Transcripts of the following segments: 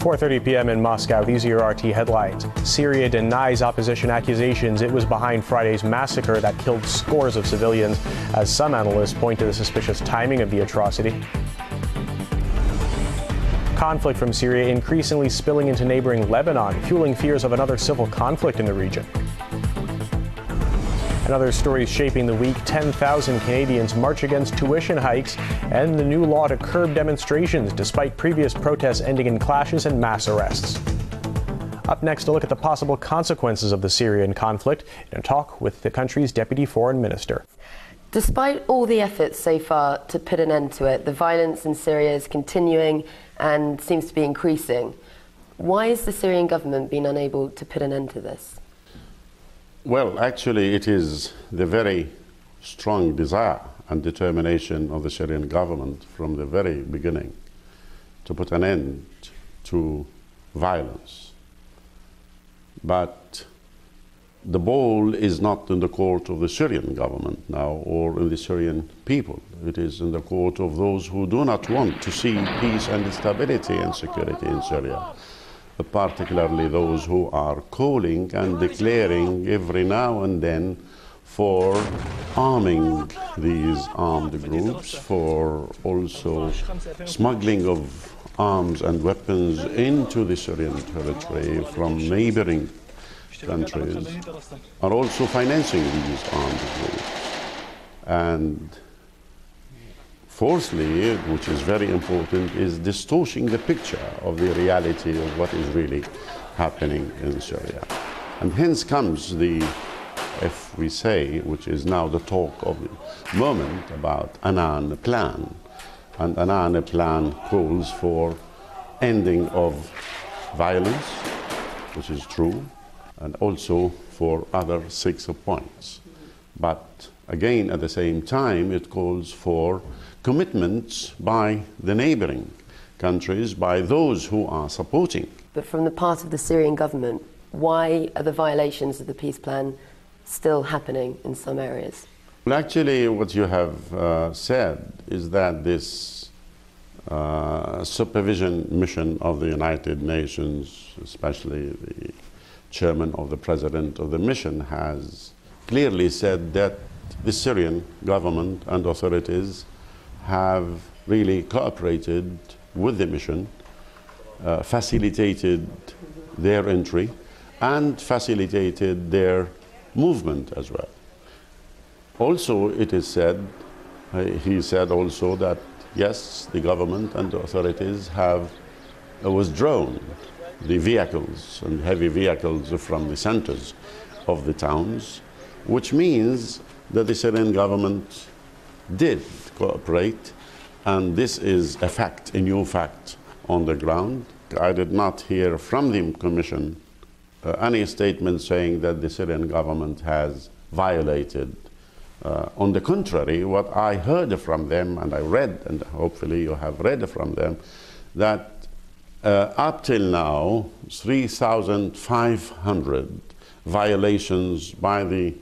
4:30 p.m. in Moscow. These are your RT headlines. Syria denies opposition accusations it was behind Friday's massacre that killed scores of civilians, as some analysts point to the suspicious timing of the atrocity. Conflict from Syria increasingly spilling into neighboring Lebanon, fueling fears of another civil conflict in the region. And other stories shaping the week: 10,000 Canadians march against tuition hikes and the new law to curb demonstrations, despite previous protests ending in clashes and mass arrests. Up next, a look at the possible consequences of the Syrian conflict in a talk with the country's Deputy Foreign Minister. Despite all the efforts so far to put an end to it, the violence in Syria is continuing and seems to be increasing. Why has the Syrian government been unable to put an end to this? Well, actually, it is the very strong desire and determination of the Syrian government from the very beginning to put an end to violence. But the ball is not in the court of the Syrian government now or in the Syrian people. It is in the court of those who do not want to see peace and stability and security in Syria, particularly those who are calling and declaring every now and then for arming these armed groups, for also smuggling of arms and weapons into the Syrian territory from neighboring countries, are also financing these armed groups. And fourthly, which is very important, is distorting the picture of the reality of what is really happening in Syria. And hence comes the, if we say, which is now the talk of the moment, about Annan plan. And Annan plan calls for ending of violence, which is true, and also for other 6 points. But again, at the same time, it calls for commitments by the neighboring countries, by those who are supporting. But from the part of the Syrian government, why are the violations of the peace plan still happening in some areas? Well, actually, what you have said is that this supervision mission of the United Nations, especially the chairman of the president of the mission, has clearly said that the Syrian government and authorities have really cooperated with the mission, facilitated their entry, and facilitated their movement as well. Also, it is said, he said also that, yes, the government and the authorities have withdrawn the vehicles and heavy vehicles from the centers of the towns, which means that the Syrian government did cooperate, and this is a fact, a new fact on the ground. I did not hear from the Commission any statement saying that the Syrian government has violated. On the contrary, what I heard from them, and I read, and hopefully you have read from them, that up till now, 3,500 violations by the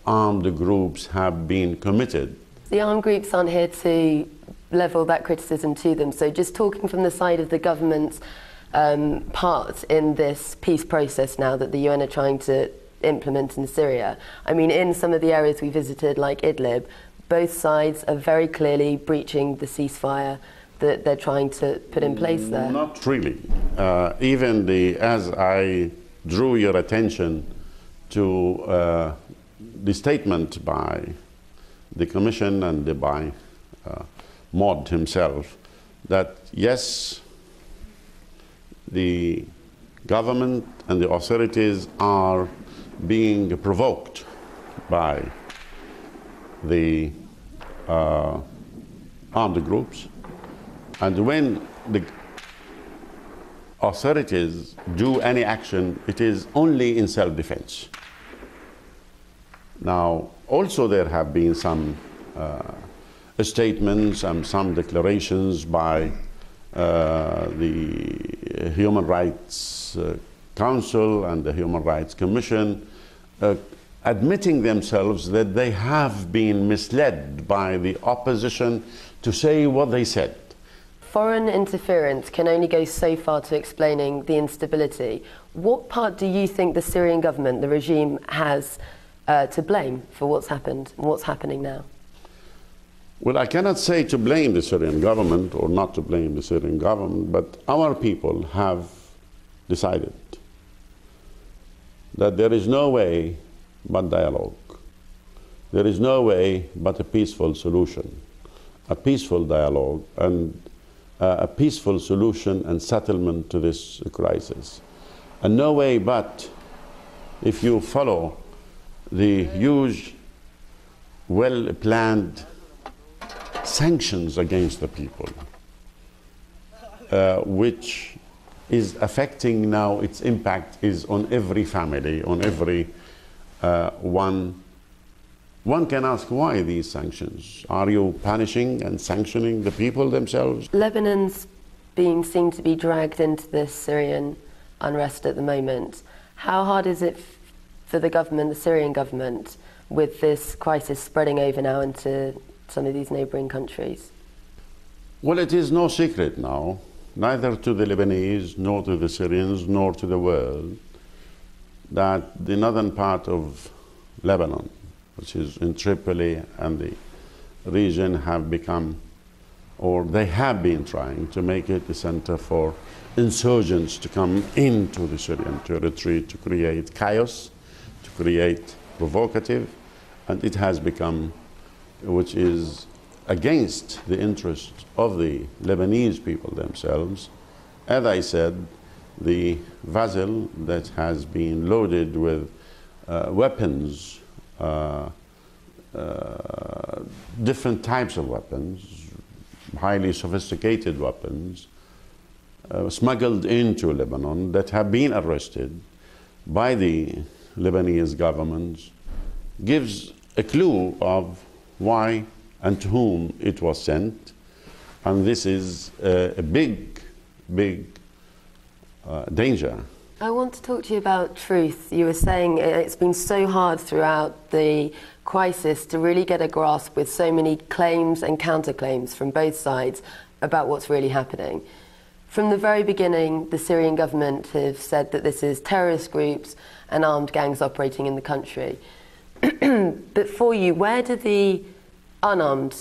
armed groups have been committed. The armed groups aren't here to level that criticism to them. So just talking from the side of the government's part in this peace process now that the UN are trying to implement in Syria, I mean, in some of the areas we visited, like Idlib, both sides are very clearly breaching the ceasefire that they're trying to put in place there. Not really. Even as I drew your attention to the statement by the Commission and by Mod himself, that yes, the government and the authorities are being provoked by the armed groups, and when the authorities do any action, it is only in self-defense. Now, also there have been some statements and some declarations by the Human Rights Council and the Human Rights Commission admitting themselves that they have been misled by the opposition to say what they said. foreign interference can only go so far to explaining the instability. What part do you think the Syrian government, the regime, has to blame for what's happened and what's happening now? Well, I cannot say to blame the Syrian government or not to blame the Syrian government, but our people have decided that there is no way but dialogue. There is no way but a peaceful solution, a peaceful dialogue, and a peaceful solution and settlement to this crisis. And no way but if you follow the huge, well-planned sanctions against the people, which is affecting now, its impact is on every family, on every one. One can ask, why these sanctions? Are you punishing and sanctioning the people themselves? Lebanon's being seen to be dragged into this Syrian unrest at the moment. How hard is it for the government, the Syrian government, with this crisis spreading over now into some of these neighbouring countries? Well, it is no secret now, neither to the Lebanese, nor to the Syrians, nor to the world, that the northern part of Lebanon, which is in Tripoli and the region, have become, or they have been trying to make it the center for insurgents to come into the Syrian territory to create chaos, to create provocative, and it has become, which is against the interests of the Lebanese people themselves. As I said, the vessel that has been loaded with weapons, different types of weapons, highly sophisticated weapons, smuggled into Lebanon, that have been arrested by the Lebanese government, gives a clue of why and to whom it was sent. And this is a big, big danger. I want to talk to you about truth. You were saying it's been so hard throughout the crisis to really get a grasp, with so many claims and counterclaims from both sides about what's really happening. From the very beginning, the Syrian government have said that this is terrorist groups and armed gangs operating in the country. But for you, where do the unarmed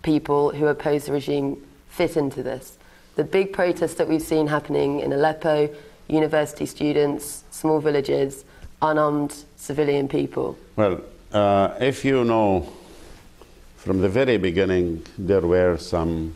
people who oppose the regime fit into this? The big protests that we've seen happening in Aleppo, university students, small villages, unarmed civilian people. Well, if you know, from the very beginning, there were some,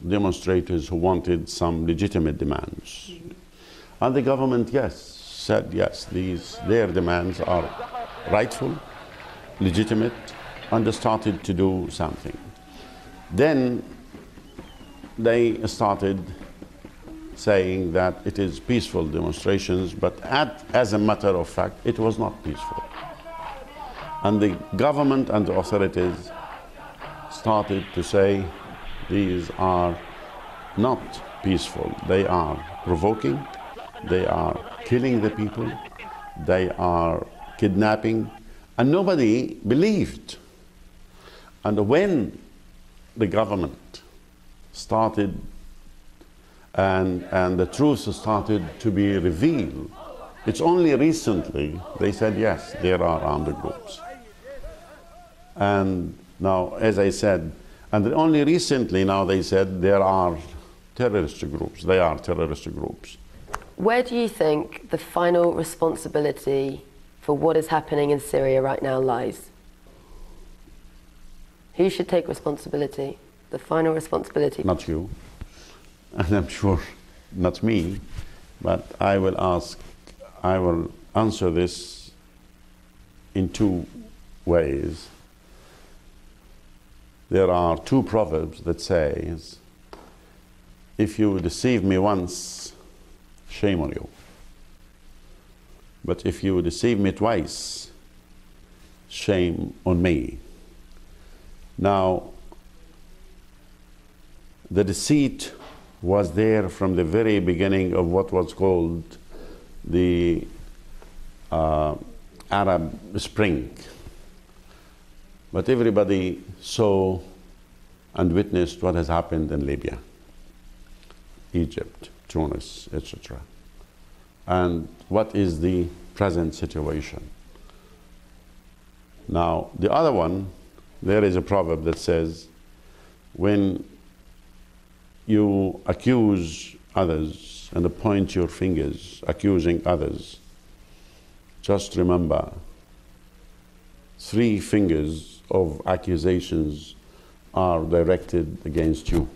demonstrators who wanted some legitimate demands. And the government, yes, said yes, their demands are rightful, legitimate, and they started to do something. Then they started saying that it is peaceful demonstrations, but as a matter of fact, it was not peaceful. And the government and the authorities started to say these are not peaceful. They are provoking, they are killing the people, they are kidnapping, and nobody believed. And when the government started and the truth started to be revealed, it's only recently they said, yes, there are armed groups. And now, as I said, and only recently now they said there are terrorist groups. They are terrorist groups. Where do you think the final responsibility for what is happening in Syria right now lies? Who should take responsibility? The final responsibility? Not you, and I'm sure not me, but I will answer this in two ways. There are two proverbs that says, if you deceive me once, shame on you. But if you deceive me twice, shame on me. Now, the deceit was there from the very beginning of what was called the Arab Spring. But everybody saw and witnessed what has happened in Libya, Egypt, Tunis, etc. And what is the present situation? Now, the other one, there is a proverb that says, when you accuse others and point your fingers accusing others, just remember 3 fingers of accusations are directed against you.